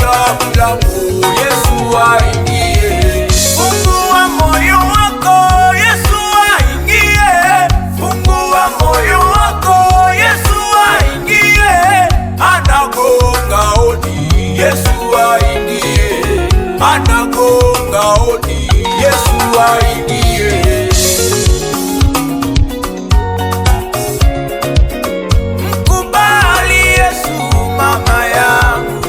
bisha mlango, Yesu aingie. Fungua moyo wako, Yesu aingie. Fungua moyo wako, Yesu aingie. Anagonga hodi, Yesu aingie. Anagonga hodi, Yesu aingie. Mkubali Yesu mama yangu,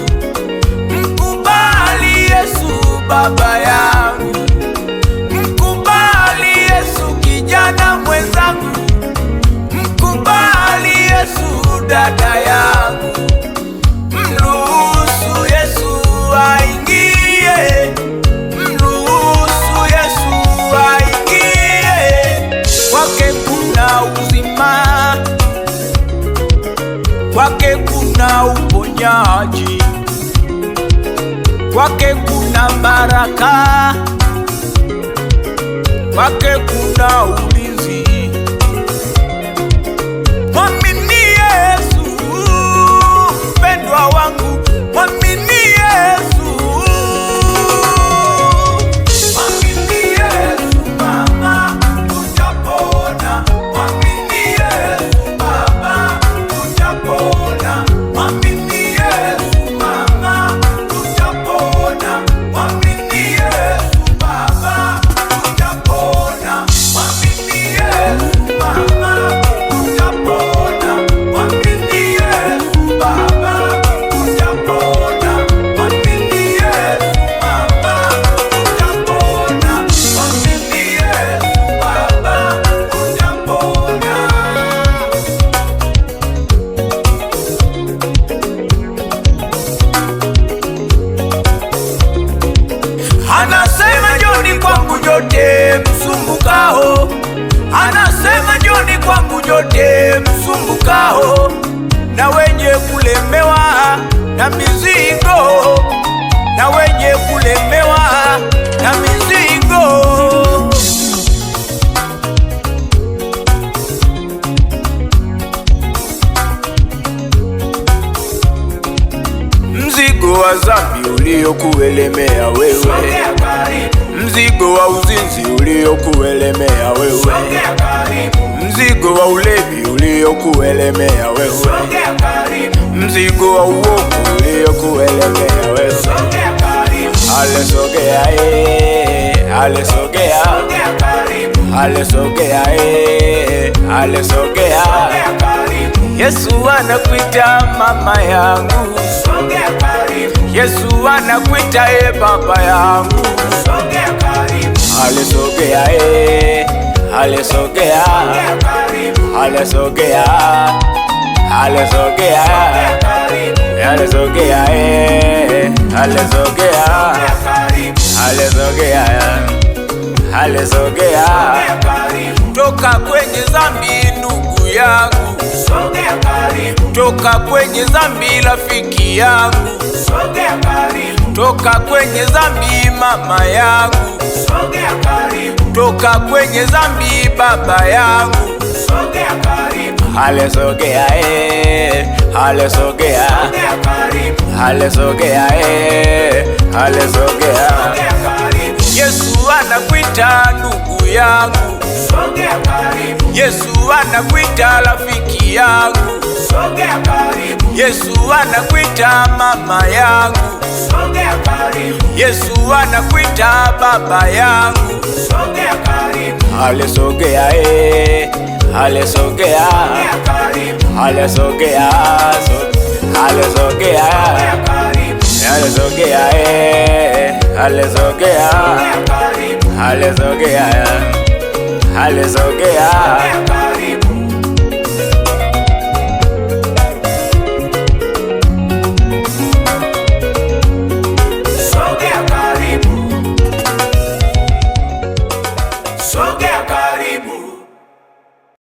mkubali Yesu baba yangu, mkubali Yesu kijana mwenzangu, mkubali Yesu dada yangu. Mruhusu Yesu aingie, mruhusu Yesu aingie. Kwake kuna uzima, kwake kuna uponyaji, kwake kuna baraka, kwake kuna ulinzi. Mwamini Yesu mpendwa wangu, mwamini Yesu. Mwamini Yesu mama, utapona. Mwamini Yesu baba, utapona. Mwamini Yesu mama, utapona. Mwamini Yesu baba, utapona. Mwamini Yesu mama, utapona. Mwamini Yesu baba, utapona. Mwamini Yesu mama, utapona. Mwamini Yesu baba, utapona. Anasema njoni kwangu nyote msumbukao, anasema njoni kwangu nyote msumbukao, na wenye kulemewa na mizigo, na wenye kulemewa na mizigo. Mzigo wa dhambi uliokuelemea wewe, mzigo wa uzinzi uliokuelemea wewe, mzigo wa ulevi uliokuelemea wewe, mzigo wa uongo uliokuelemea wewe. Alesogea alesogea, alesogea alesogea. Yesu anakuita mama yangu, Yesu anakuita baba yangu. Alesogea alesogea, alesogea alesogea, alesogea alesogea, alesogea alesogea. Toka kwenye dhambi ndugu yangu, toka kwenye dhambi rafiki yangu, toka kwenye dhambi mama yangu, toka kwenye dhambi baba yangu. Alesogea alesogea, alesogea alesogea. Yesu anakuita ndugu yangu, Yesu anakuita rafiki yangu, Yesu anakuita mama yangu, Yesu anakuita baba yangu. Alesogea alesogea, alesogea alesogea, alesogea alesogea, alesogea alesogea.